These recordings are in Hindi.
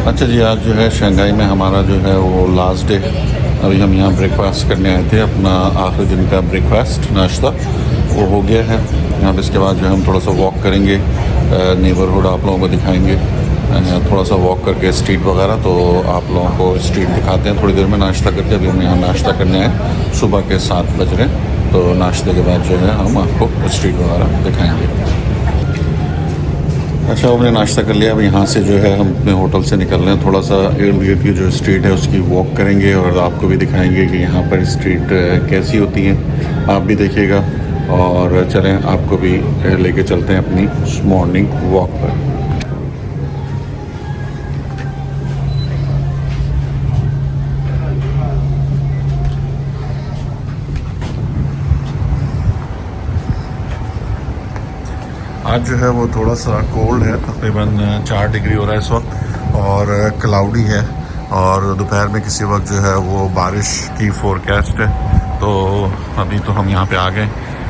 अच्छा जी, आज जो है शंघाई में हमारा जो है वो लास्ट डे। अभी हम यहाँ ब्रेकफास्ट करने आए थे, अपना आखिरी दिन का ब्रेकफास्ट नाश्ता वो हो गया है। अब इसके बाद जो है हम थोड़ा सा वॉक करेंगे, नेबरहुड आप लोगों को दिखाएंगे, थोड़ा सा वॉक करके स्ट्रीट वगैरह। तो आप लोगों को स्ट्रीट दिखाते हैं थोड़ी देर में नाश्ता करके। अभी हम यहाँ नाश्ता करने आए, सुबह के 7 बज रहे हैं, तो नाश्ते के बाद जो है हम आपको स्ट्रीट वगैरह दिखाएंगे। अच्छा, हमने नाश्ता कर लिया। अब यहाँ से जो है हम अपने होटल से निकल रहे हैं, थोड़ा सा इर्द गिर्द की जो स्ट्रीट है उसकी वॉक करेंगे और आपको भी दिखाएंगे कि यहाँ पर स्ट्रीट कैसी होती है। आप भी देखिएगा और चलें आपको भी लेके चलते हैं अपनी मॉर्निंग वॉक पर। आज जो है वो थोड़ा सा कोल्ड है, तकरीबन 4 डिग्री हो रहा है इस वक्त और क्लाउडी है। और दोपहर में किसी वक्त जो है वो बारिश की फोरकास्ट है। तो अभी तो हम यहाँ पे आ गए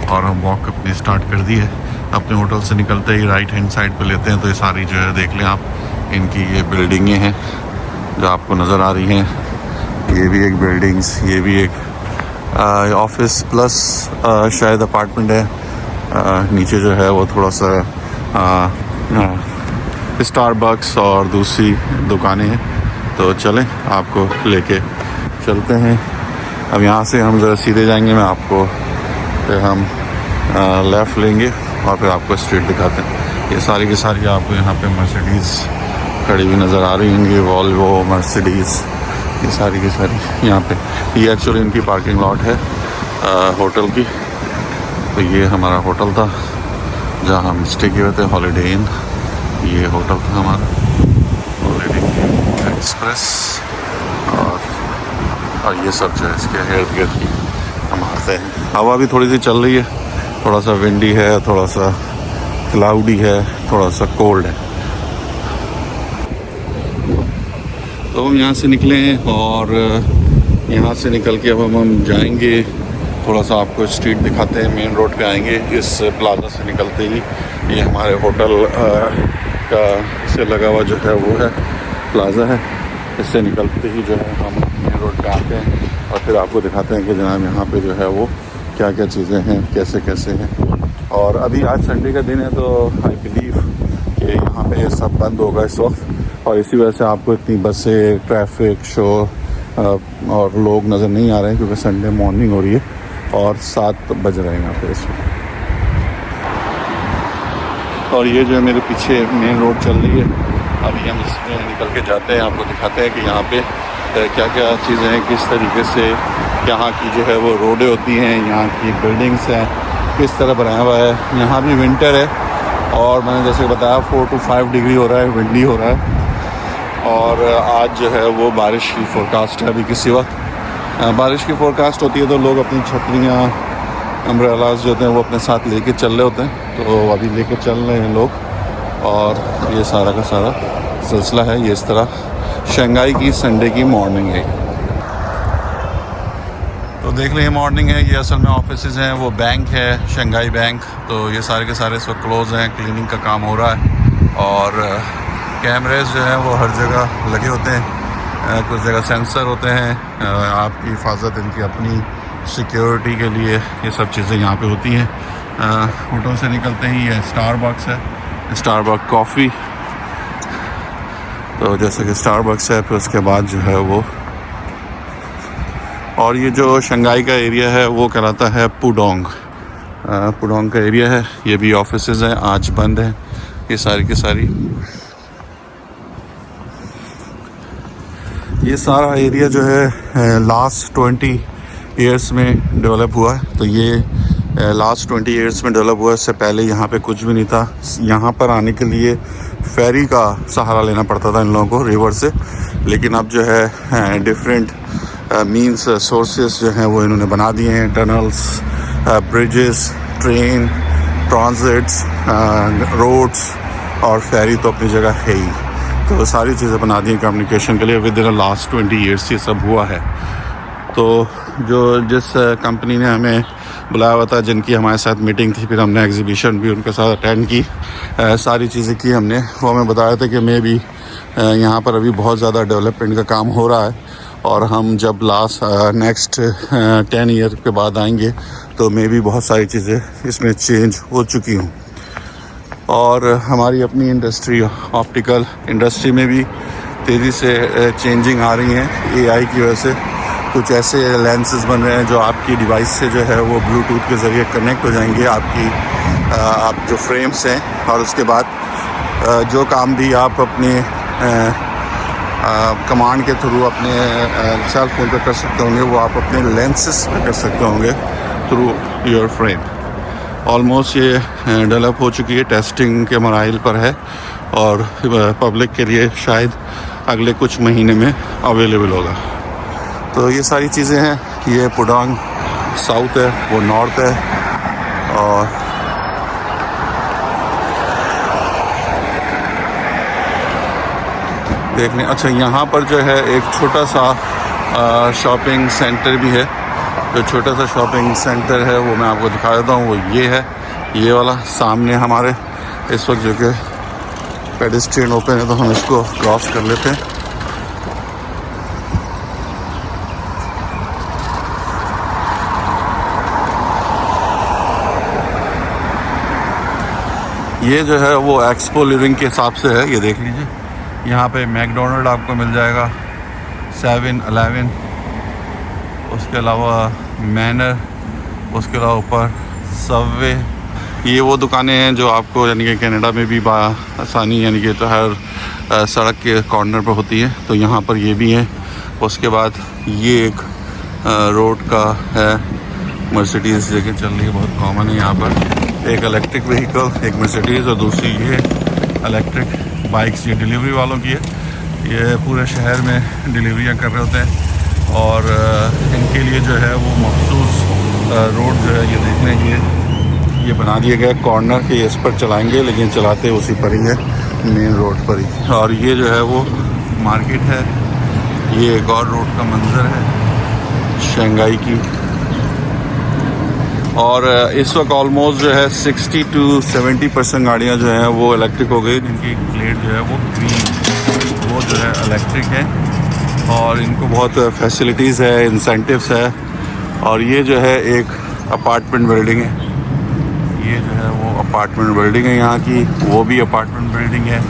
और हम वॉक अपनी स्टार्ट कर दी है। अपने होटल से निकलते ही राइट हैंड साइड पे लेते हैं तो ये सारी जो है देख लें आप, इनकी ये बिल्डिंगें हैं जो आपको नज़र आ रही हैं। ये भी एक बिल्डिंग्स, ये भी एक ऑफिस प्लस शायद अपार्टमेंट है। नीचे जो है वो थोड़ा सा स्टारबक्स और दूसरी दुकानें हैं। तो चलें आपको लेके चलते हैं। अब यहाँ से हम ज़रा सीधे जाएंगे, मैं आपको फिर हम लेफ़्ट लेंगे और फिर आपको स्ट्रीट दिखाते हैं। ये सारी की सारी आपको यहाँ पे मर्सिडीज़ खड़ी हुई नज़र आ रही होंगी, वॉल्वो, मर्सिडीज़, ये सारी की सारी यहाँ पे। ये एक्चुअली इनकी पार्किंग लॉट है होटल की। तो ये हमारा होटल था जहाँ हम स्टे किए हुए थे, हॉलीडे इन। ये होटल था हमारा हॉलीडे एक्सप्रेस। और ये सब जो है इसके इर्द गिर्द हम आते हैं। हवा भी थोड़ी सी चल रही है, थोड़ा सा विंडी है, थोड़ा सा क्लाउडी है, थोड़ा सा कोल्ड है। तो हम यहाँ से निकले हैं और यहाँ से निकल के अब हम जाएंगे, थोड़ा सा आपको स्ट्रीट दिखाते हैं। मेन रोड पे आएंगे, इस प्लाजा से निकलते ही ये हमारे होटल का से लगा हुआ जो है वो है प्लाजा है। इससे निकलते ही जो है हम मेन रोड पे आते हैं और फिर आपको दिखाते हैं कि जनाब यहाँ पे जो है वो क्या क्या चीज़ें हैं, कैसे कैसे हैं। और अभी आज संडे का दिन है तो आई बिलीव कि यहाँ पे सब बंद होगा इस वक्त, और इसी वजह से आपको इतनी बसें, ट्रैफिक, शोर और लोग नज़र नहीं आ रहे हैं, क्योंकि संडे मॉर्निंग हो रही है और 7 बज रहे हैं यहाँ पे इसमें। और ये जो है मेरे पीछे मेन रोड चल रही है, अभी हम इसमें निकल के जाते हैं, आपको दिखाते हैं कि यहाँ पे क्या क्या चीज़ें हैं, किस तरीके से यहाँ की जो है वो रोडें होती हैं, यहाँ की बिल्डिंग्स हैं, किस तरह बनाया हुआ है। यहाँ भी विंटर है और मैंने जैसे बताया 4 to 5 डिग्री हो रहा है, विंडी हो रहा है। और आज जो है वो बारिश की फोरकास्ट है। अभी किसी वक्त बारिश की फोरकास्ट होती है तो लोग अपनी छतरियाँ, अम्ब्रेलास जो होते हैं वो अपने साथ लेके चल रहे होते हैं। तो अभी लेके चल रहे हैं लोग और ये सारा का सारा सिलसिला है। ये इस तरह शंघाई की संडे की मॉर्निंग है। तो देख लें, ये मॉर्निंग है, ये असल में ऑफिसेज हैं, वो बैंक है शंघाई बैंक। तो ये सारे के सारे इस वक्त क्लोज़ हैं, क्लीनिंग का काम हो रहा है और कैमरेज जो हैं वो हर जगह लगे होते हैं। कुछ जगह सेंसर होते हैं आपकी हिफाजत, इनकी अपनी सिक्योरिटी के लिए ये सब चीज़ें यहाँ पे होती हैं। होटल से निकलते ही ये स्टारबक्स है, स्टारबक्स कॉफ़ी। तो जैसे कि स्टारबक्स है, फिर उसके बाद जो है वो, और ये जो शंघाई का एरिया है वो कहलाता है पुडोंग। पुडोंग का एरिया है। ये भी ऑफिसेज हैं, आज बंद है ये सारी की सारी। ये सारा एरिया जो है लास्ट 20 ईयर्स में डेवलप हुआ है। तो ये लास्ट 20 ईयर्स में डेवलप हुआ है। इससे पहले यहाँ पे कुछ भी नहीं था। यहाँ पर आने के लिए फेरी का सहारा लेना पड़ता था इन लोगों को रिवर से, लेकिन अब जो है डिफरेंट मींस सोर्सेस जो हैं वो इन्होंने बना दिए हैं। Tunnels, bridges, train, transits, roads और फेरी तो अपनी जगह है ही। तो सारी चीज़ें बना दी कम्युनिकेशन के लिए। विद इन लास्ट 20 ईयर्स ये सब हुआ है। तो जिस कंपनी ने हमें बुलाया हुआ था, जिनकी हमारे साथ मीटिंग थी, फिर हमने एग्जीबिशन भी उनके साथ अटेंड की, सारी चीज़ें की हमने। वो हमें बताया था कि मे बी यहाँ पर अभी बहुत ज़्यादा डेवलपमेंट का काम हो रहा है, और हम जब नेक्स्ट 10 ईयर के बाद आएंगे तो मे भी बहुत सारी चीज़ें इसमें चेंज हो चुकी हों। और हमारी अपनी इंडस्ट्री, ऑप्टिकल इंडस्ट्री में भी तेज़ी से चेंजिंग आ रही हैं एआई की वजह से। कुछ ऐसे लेंसेज बन रहे हैं जो आपकी डिवाइस से जो है वो ब्लूटूथ के ज़रिए कनेक्ट हो जाएंगे आप जो फ्रेम्स हैं, और उसके बाद जो काम भी आप अपने कमांड के थ्रू अपने सेल फोन पर कर सकते होंगे वो आप अपने लेंसेज पे कर सकते होंगे थ्रू योर फ्रेम। ऑलमोस्ट ये डेवलप हो चुकी है, टेस्टिंग के मराइल पर है, और पब्लिक के लिए शायद अगले कुछ महीने में अवेलेबल होगा। तो ये सारी चीज़ें हैं। ये पुडांग साउथ है, वो नॉर्थ है। और देखने अच्छा, यहाँ पर जो है एक छोटा सा शॉपिंग सेंटर भी है। जो छोटा सा शॉपिंग सेंटर है वो मैं आपको दिखा देता हूँ। वो ये है, ये वाला सामने हमारे इस वक्त जो कि पेडेस्ट्रियन ओपन है, तो हम इसको क्रॉस कर लेते हैं। ये जो है वो एक्सपो लिविंग के हिसाब से है। ये देख लीजिए, यहाँ पे मैकडोनल्ड आपको मिल जाएगा, 7-Eleven, उसके अलावा मैनर, उसके अलावा ऊपर सबवे। ये वो दुकानें हैं जो आपको यानी कि कनाडा में भी आसानी यानी कि तो हर सड़क के कॉर्नर पर होती है, तो यहाँ पर ये भी है। उसके बाद ये एक रोड का है, मर्सिडीज़ लेके चल रही है, बहुत कॉमन है यहाँ पर। एक इलेक्ट्रिक व्हीकल, एक मर्सिडीज़, और दूसरी ये इलेक्ट्रिक बाइक्स, ये डिलीवरी वालों की है। ये पूरे शहर में डिलीवरियाँ कर रहे होते हैं, और इनके लिए जो है वो मखसूस रोड जो है, ये देख लें, ये बना दिया गया कॉर्नर के, इस पर चलाएंगे, लेकिन चलाते उसी पर ही है, मेन रोड पर ही। और ये जो है वो मार्केट है। ये एक और रोड का मंजर है शंघाई की। और इस वक्त ऑलमोस्ट जो है 60 to 70% गाड़ियाँ जो हैं वो इलेक्ट्रिक हो गई, जिनकी प्लेट जो है वो ग्रीन, वो जो है इलेक्ट्रिक है, और इनको बहुत फैसिलिटीज़ है, इंसेंटिव्स है। और ये जो है एक अपार्टमेंट बिल्डिंग है, ये जो है वो अपार्टमेंट बिल्डिंग है यहाँ की, वो भी अपार्टमेंट बिल्डिंग है,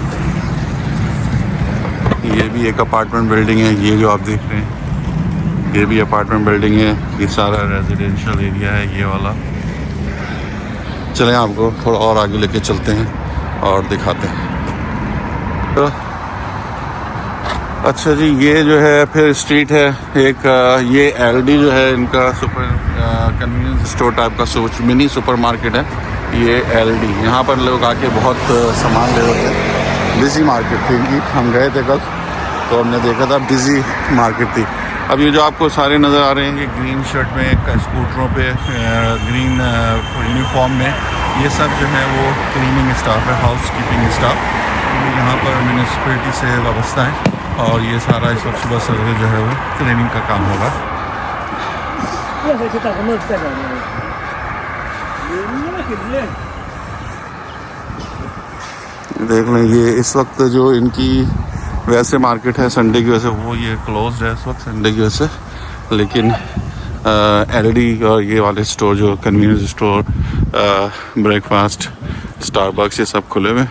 ये भी एक अपार्टमेंट बिल्डिंग है। ये जो आप देख रहे हैं ये भी अपार्टमेंट बिल्डिंग है। ये सारा रेजिडेंशियल एरिया है ये वाला। चलें आपको थोड़ा और आगे लेके चलते हैं और दिखाते हैं। तो अच्छा जी, ये जो है फिर स्ट्रीट है एक, ये एलडी जो है इनका सुपर कन्वीनियंस स्टोर टाइप का मिनी सुपर मार्केट है ये एलडी। यहाँ पर लोग आके बहुत सामान ले रहे थे। बिजी मार्केट थी इनकी, हम गए थे कल तो हमने देखा था बिजी मार्केट थी। अब ये जो आपको सारे नज़र आ रहे हैं, ये ग्रीन शर्ट में, स्कूटरों पे ग्रीन यूनिफॉर्म में, ये सब जो है वो क्लीनिंग स्टाफ है, हाउस कीपिंग स्टाफ। यहाँ पर म्यूनिसिपैलिटी से वाबस्ता है, और ये सारा इस वक्त सुबह सवेरे जो है वो क्लीनिंग का काम होगा। देख लें, ये इस वक्त जो इनकी वैसे मार्केट है संडे की वजह से, वो ये क्लोज्ड है इस वक्त संडे की वजह से, लेकिन एलडी और ये वाले स्टोर जो कन्वीनियंस स्टोर, ब्रेकफास्ट, स्टारबक्स, ये सब खुले हुए।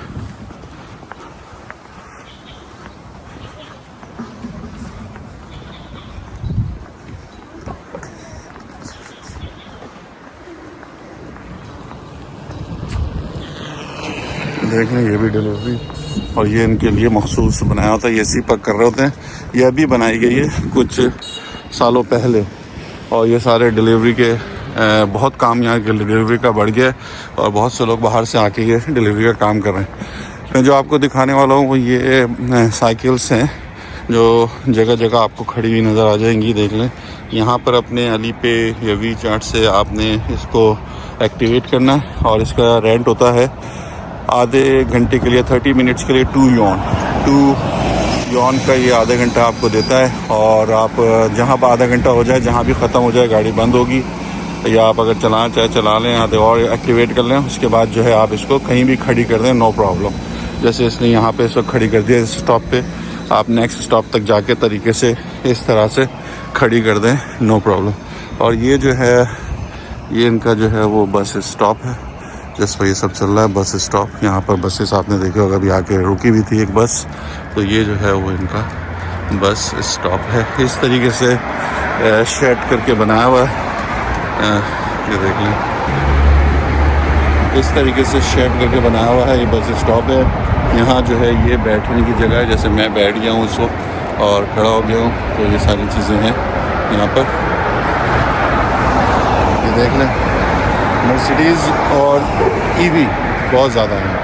देख लें, ये भी डिलीवरी, और ये इनके लिए मखसूस बनाया होता है, ये इसी पर कर रहे होते हैं। ये अभी बनाई गई है कुछ सालों पहले, और ये सारे डिलीवरी के बहुत काम यहाँ के डिलीवरी का बढ़ गया है, और बहुत से लोग बाहर से आके ये डिलीवरी का काम कर रहे हैं। मैं जो आपको दिखाने वाला हूँ वो ये साइकिल्स हैं जो जगह जगह आपको खड़ी हुई नज़र आ जाएंगी। देख लें, यहाँ पर अपने अली पे या वी चार्ट से आपने इसको एक्टिवेट करना है, और इसका रेंट होता है आधे घंटे के लिए, 30 मिनट्स के लिए 2 यॉन का ये आधा घंटा आपको देता है। और आप जहाँ पर आधा घंटा हो जाए, जहाँ भी ख़त्म हो जाए, गाड़ी बंद होगी, या आप अगर चलाना चाहे चला लें, आधे और एक्टिवेट कर लें, उसके बाद जो है आप इसको कहीं भी खड़ी कर दें, नो प्रॉब्लम। जैसे इसने यहाँ पे इस वक्त खड़ी कर दिया इस स्टॉप पे, आप नेक्स्ट स्टॉप तक जाके तरीके से इस तरह से खड़ी कर दें, नो प्रॉब्लम। और ये जो है ये इनका जो है वो बस स्टॉप है जिस पर ये सब चल रहा है, बस स्टॉप। यहाँ पर बसेस आपने देखे होगा, अभी आके रुकी भी थी एक बस, तो ये जो है वो इनका बस स्टॉप है। इस तरीके से शेड करके बनाया हुआ है, ये देख लें, इस तरीके से शेड करके बनाया हुआ है। ये बस स्टॉप है। यहाँ जो है ये बैठने की जगह है, जैसे मैं बैठ गया हूँ इस वक्त और खड़ा हो गया हूँ, तो ये सारी चीज़ें हैं यहाँ पर, ये देख लें। मर्सिडीज़ और ईवी बहुत ज़्यादा हैं।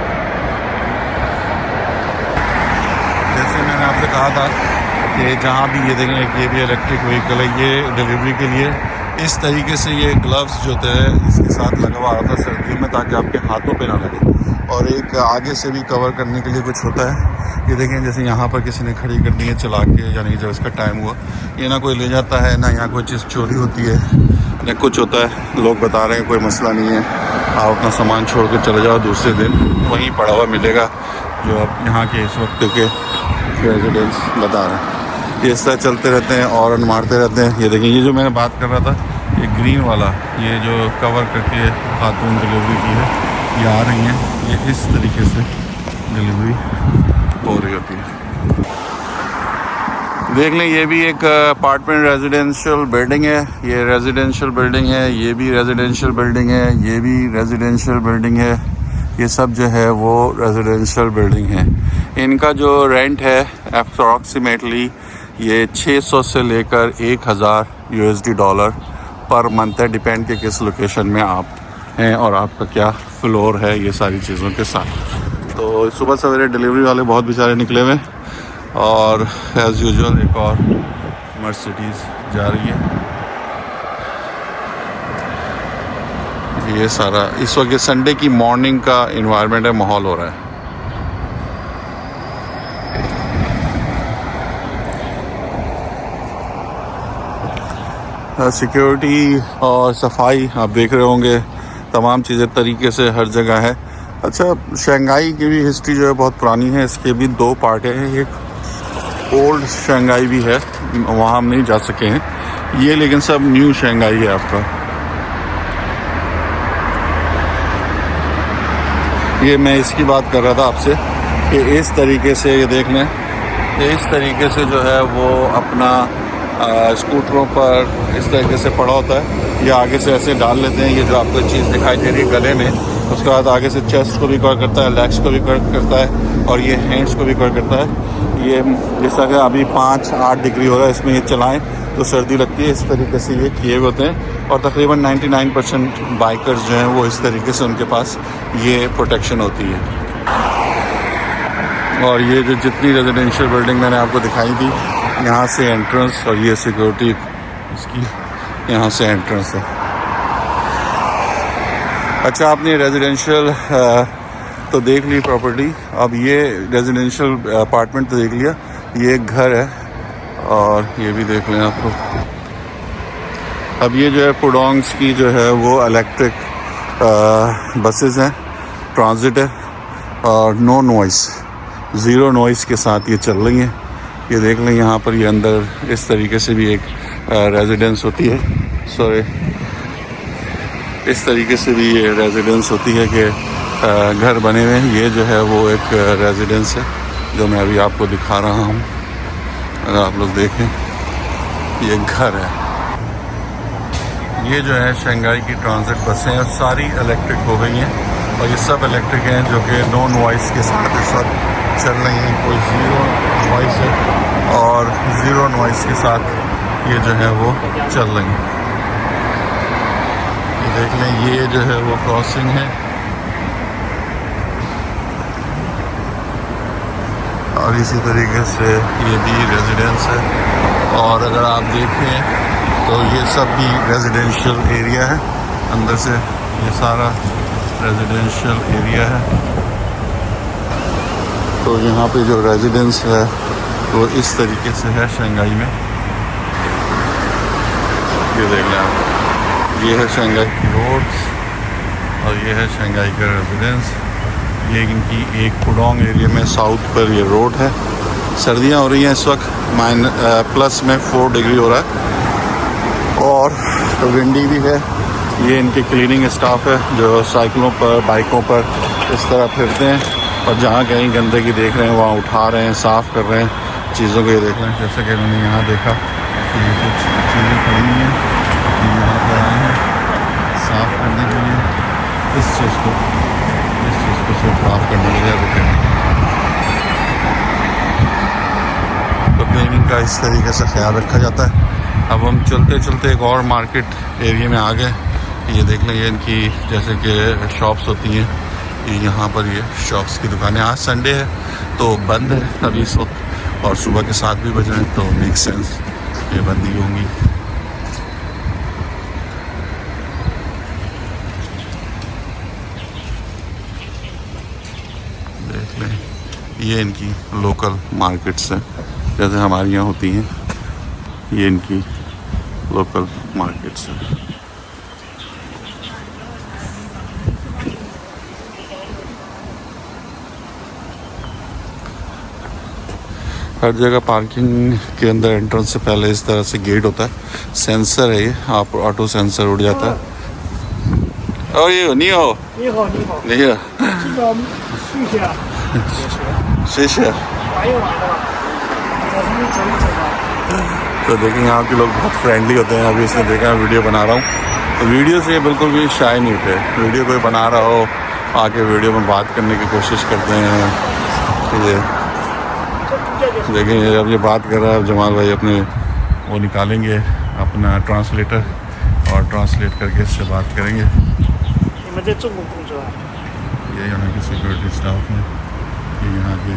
जैसे मैंने आपसे कहा था कि जहाँ भी ये देखें, ये भी इलेक्ट्रिक व्हीकल है, ये डिलीवरी के लिए इस तरीके से ये ग्लव्स जो होते हैं इसके साथ लगा हुआ आता है सर्दियों में, ताकि आपके हाथों पे ना लगे। और एक आगे से भी कवर करने के लिए कुछ होता है। ये देखें, जैसे यहाँ पर किसी ने खड़ी कर दी है चला के, यानी जब इसका टाइम हुआ, ये ना कोई ले जाता है, ना यहाँ कोई चीज़ चोरी होती है, ना कुछ होता है। लोग बता रहे हैं कोई मसला नहीं है, आप अपना सामान छोड़ कर चले जाओ, दूसरे दिन वहीं पड़ा हुआ मिलेगा, जो आप यहाँ के इस वक्त के रेजिडेंट्स बता रहे हैं। ये इस तरह चलते रहते हैं, हॉर्न मारते रहते हैं। ये देखें, ये जो मैंने बात कर रहा था, ये ग्रीन वाला, ये जो कवर करके खातून डिलीवरी की है, ये आ रही हैं, ये इस तरीके से डिलीवरी हो रही होती है। देख लें, ये भी एक अपार्टमेंट रेजिडेंशियल बिल्डिंग है, ये रेजिडेंशियल बिल्डिंग है, ये भी रेजिडेंशियल बिल्डिंग है, ये भी रेजिडेंशियल बिल्डिंग है। ये सब जो है वो रेजिडेंशियल बिल्डिंग है। इनका जो रेंट है अप्रॉक्सीमेटली ये 600 से लेकर 1000 USD डॉलर पर मंथ है, डिपेंड के किस लोकेशन में आप हैं और आपका क्या फ्लोर है, ये सारी चीज़ों के साथ। तो सुबह सवेरे डिलीवरी वाले बहुत बेचारे निकले हुए, और एज़ यूजुअल एक और मर्सिडीज़ जा रही है। ये सारा इस वक्त संडे की मॉर्निंग का इन्वायरमेंट है, माहौल हो रहा है। सिक्योरिटी और सफाई आप देख रहे होंगे, तमाम चीज़ें तरीके से हर जगह है। अच्छा, शंघाई की भी हिस्ट्री जो है बहुत पुरानी है, इसके भी दो पार्ट हैं। एक ओल्ड शंघाई भी है, वहाँ हम नहीं जा सके हैं, ये लेकिन सब न्यू शंघाई है आपका। ये मैं इसकी बात कर रहा था आपसे कि इस तरीके से ये देख लें, इस तरीके से जो है वो अपना स्कूटरों पर इस तरीके से पड़ा होता है, ये आगे से ऐसे डाल लेते हैं। ये जो आपको चीज़ दिखाई दे रही है गले में, उसके बाद आगे से चेस्ट को भी कवर करता है, लेग्स को भी कवर करता है, और ये हैंड्स को भी कवर करता है। ये जैसा कि अभी 5-8 डिग्री हो रहा है, इसमें ये चलाएं तो सर्दी लगती है। इस तरीके से ये किए हुए होते हैं, और तकरीबन 99% बाइकर्स जो हैं वो इस तरीके से उनके पास ये प्रोटेक्शन होती है। और ये जो जितनी रेजिडेंशियल बिल्डिंग मैंने आपको दिखाई थी, यहाँ से एंट्रेंस, और ये सिक्योरिटी इसकी यहाँ से एंट्रेंस है। अच्छा, आपने रेजिडेंशियल तो देख ली प्रॉपर्टी, अब ये रेजिडेंशियल अपार्टमेंट तो देख लिया, ये एक घर है, और ये भी देख लें आपको। अब ये जो है पुडोंग्स की जो है वो इलेक्ट्रिक बसेस हैं, ट्रांजिट है, और नो नॉइस, ज़ीरो नॉइस के साथ ये चल रही हैं। ये देख लें, यहाँ पर ये अंदर इस तरीके से भी एक रेजिडेंस होती है, सॉरी, इस तरीके से भी ये रेजिडेंस होती है कि घर बने हुए हैं। ये जो है वो एक रेजिडेंस है जो मैं अभी आपको दिखा रहा हूँ, अगर आप लोग देखें, ये घर है। ये जो है शंघाई की ट्रांजिट बसें हैं, सारी इलेक्ट्रिक हो गई हैं, और ये सब इलेक्ट्रिक हैं जो कि नॉन वॉइस के साथ इस वक्त चल रही हैं। कोई ज़ीरो वॉइस है और ज़ीरो नॉइस के साथ ये जो है वो चल रही हैं। ये देख लें, ये जो है वो क्रॉसिंग है, और इसी तरीके से ये भी रेजिडेंस है। और अगर आप देखें तो ये सब भी रेजिडेंशियल एरिया है, अंदर से ये सारा रेजिडेंशियल एरिया है। तो यहाँ पे जो रेजिडेंस है वो इस तरीके से है शंघाई में। ये देख लें आप, ये है शंघाई की रोड्स, और ये है शंघाई का रेजिडेंस। ये इनकी एक पुडोंग एरिया में साउथ पर ये रोड है। सर्दियाँ हो रही हैं इस वक्त, प्लस में 4 डिग्री हो रहा है और विंडी भी है। ये इनके क्लीनिंग स्टाफ है जो साइकिलों पर, बाइकों पर इस तरह फिरते हैं और जहाँ कहीं गंदगी देख रहे हैं वहाँ उठा रहे हैं, साफ़ कर रहे हैं चीज़ों को। ये देख रहे हैं जैसे कि उन्होंने यहाँ देखा कि ये कुछ चीज़ें पड़ी हुई हैं, यहाँ पर आए हैं साफ़ करने के लिए इस चीज़ को सिर्फ साफ़ करने के लिए रुके हैं। तो क्लीनिंग का इस तरीके से ख्याल रखा जाता है। अब हम चलते चलते एक और मार्केट एरिया में आ गए। ये देख लें, ये इनकी जैसे कि शॉप्स होती हैं, ये यहाँ पर ये शॉप्स की दुकानें। आज संडे है तो बंद है अभी इस वक्त और सुबह के 7 भी बज रहे हैं, तो मेक सेंस ये बंद ही होंगी। देख लें, ये इनकी लोकल मार्केट्स हैं जैसे हमारे यहाँ होती हैं, ये इनकी लोकल मार्केट्स हैं। हर जगह पार्किंग के अंदर एंट्रेंस से पहले इस तरह से गेट होता है, सेंसर है ये, आप ऑटो सेंसर उड़ जाता है। और ये नहीं हो नहीं हो शीशा। तो देखें यहाँ के लोग बहुत फ्रेंडली होते हैं। अभी इसने देखा मैं वीडियो बना रहा हूँ तो वीडियो से ये बिल्कुल भी शाय नहीं होते। वीडियो कोई बना रहा हो आके वीडियो में बात करने की कोशिश करते हैं। ये देखें अब ये बात कर रहा है, जमाल भाई अपने वो निकालेंगे अपना ट्रांसलेटर और ट्रांसलेट करके इससे बात करेंगे। ये यहाँ के सिक्योरिटी स्टाफ हैं, ये यहाँ के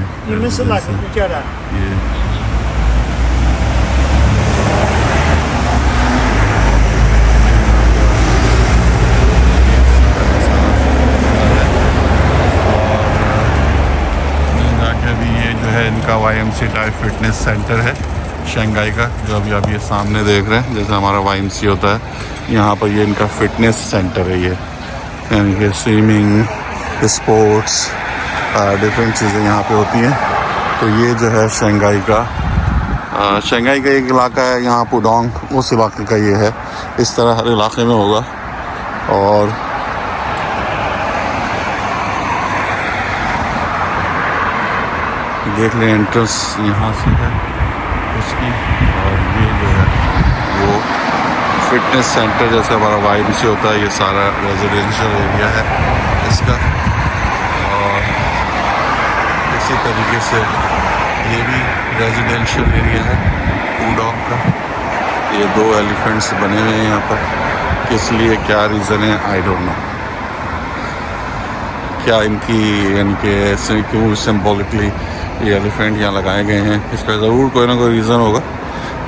ये इनका YMCA टाइप फिटनेस सेंटर है शंघाई का, जो अभी आप ये सामने देख रहे हैं जैसे हमारा YMCA होता है, यहाँ पर ये इनका फिटनेस सेंटर है। ये यानी कि स्विमिंग, स्पोर्ट्स, डिफरेंट चीज़ें यहाँ पे होती हैं। तो ये जो है शंघाई का एक इलाका है यहाँ पुडोंग, उस इलाके का ये है। इस तरह हर इलाके में होगा। और देख लें एंट्रेंस यहाँ से है उसकी, और ये जो है वो फिटनेस सेंटर जैसे हमारा YMCA होता है, ये सारा रेजिडेंशियल एरिया है इसका। और इसी तरीके से ये भी रेजिडेंशियल एरिया है पुडोंग का। ये 2 एलिफेंट्स बने हुए हैं यहाँ पर, किस लिए क्या रीज़न है आई डोंट नो, क्या इनकी यानी कि क्यों सिम्बॉलिकली ये एलिफेंट यहाँ लगाए गए हैं। इसका ज़रूर कोई ना कोई रीज़न होगा,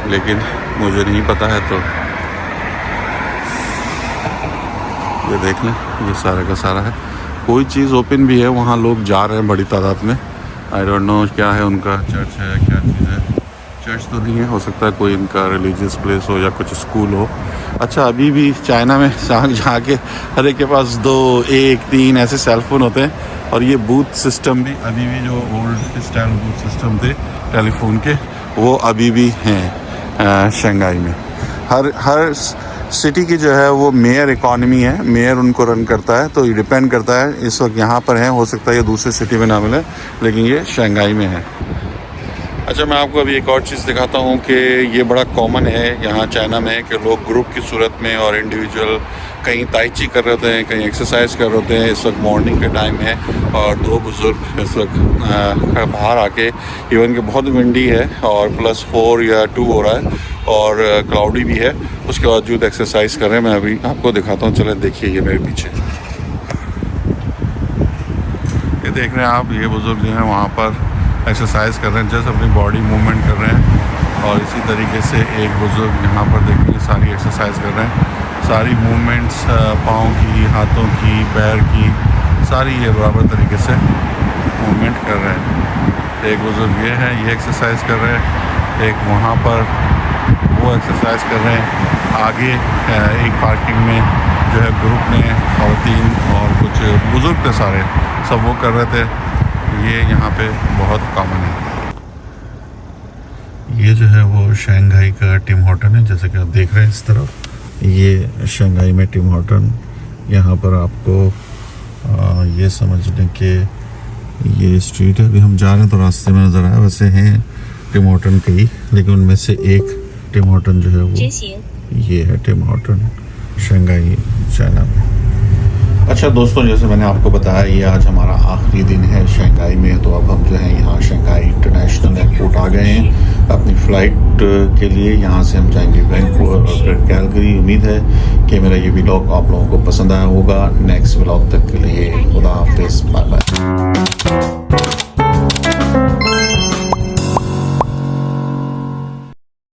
लेकिन मुझे नहीं पता है। तो ये देख लें, ये सारा का सारा है। कोई चीज़ ओपन भी है, वहाँ लोग जा रहे हैं बड़ी तादाद में। आई डोंट नो क्या है उनका, चर्च है क्या चीज़ है। चर्च तो नहीं है, हो सकता है कोई इनका रिलीजियस प्लेस हो या कुछ स्कूल हो। अच्छा, अभी भी चाइना में जहाँ के हर एक के पास 2, 1, 3 ऐसे सेलफोन होते हैं। और ये बूथ सिस्टम भी अभी भी, जो ओल्ड स्टाइल बूथ सिस्टम थे टेलीफोन के, वो अभी भी हैं शंघाई में। हर सिटी की जो है वो मेयर इकॉनमी है, मेयर उनको रन करता है। तो ये डिपेंड करता है, इस वक्त यहाँ पर है, हो सकता है ये दूसरी सिटी में ना मिले, लेकिन ये शंघाई में है। अच्छा, मैं आपको अभी एक और चीज़ दिखाता हूँ कि ये बड़ा कॉमन है यहाँ चाइना में कि लोग ग्रुप की सूरत में और इंडिविजुअल कहीं ताई ची कर रहे होते हैं, कहीं एक्सरसाइज कर रहे होते हैं। इस वक्त मॉर्निंग का टाइम है और 2 बुज़ुर्ग इस वक्त बाहर आके, इवन कि बहुत विंडी है और +4 या 2 हो रहा है और क्लाउडी भी है, उसके बावजूद एक्सरसाइज कर रहे हैं। मैं अभी आपको दिखाता हूँ, चलें देखिए ये मेरे पीछे। ये देख रहे हैं आप, ये बुज़ुर्ग जो हैं वहाँ पर एक्सरसाइज कर रहे हैं, जस्ट अपनी बॉडी मूवमेंट कर रहे हैं। और इसी तरीके से एक बुज़ुर्ग यहाँ पर देखिए सारी एक्सरसाइज कर रहे हैं, सारी मूवमेंट्स पाँव की, हाथों की, पैर की, सारी ये बराबर तरीके से मूवमेंट कर रहे हैं। एक बुज़ुर्ग ये है, ये एक्सरसाइज कर रहे हैं, एक वहाँ पर वो एक्सरसाइज कर रहे हैं। आगे एक पार्किंग में जो है ग्रुप में ख़वातीन और कुछ बुज़ुर्ग थे सारे, सब वो कर रहे थे। ये यहाँ पे बहुत कॉमन है। ये जो है वो शंघाई का टिम हॉर्टन है, जैसे कि आप देख रहे हैं इस तरफ। ये शंघाई में टिम हॉर्टन, यहाँ पर आपको ये समझने के ये स्ट्रीट है। अभी हम जा रहे हैं तो रास्ते में नज़र आया, वैसे हैं टिम हॉर्टन कई, लेकिन उनमें से एक टिम हॉर्टन जो है वो ये है टिम हॉर्टन शंघाई चाइना में। अच्छा दोस्तों, जैसे मैंने आपको बताया ये आज हमारा आखिरी दिन है शंघाई में। तो अब हम जो है यहाँ शंघाई इंटरनेशनल एयरपोर्ट आ गए हैं अपनी फ़्लाइट के लिए। यहाँ से हम जाएंगे वैंकूवर और फिर कैलगरी। उम्मीद है कि मेरा ये व्लॉग आप लोगों को पसंद आया होगा। नेक्स्ट व्लॉग तक के लिए खुदा हाफिज़, बाय बाय।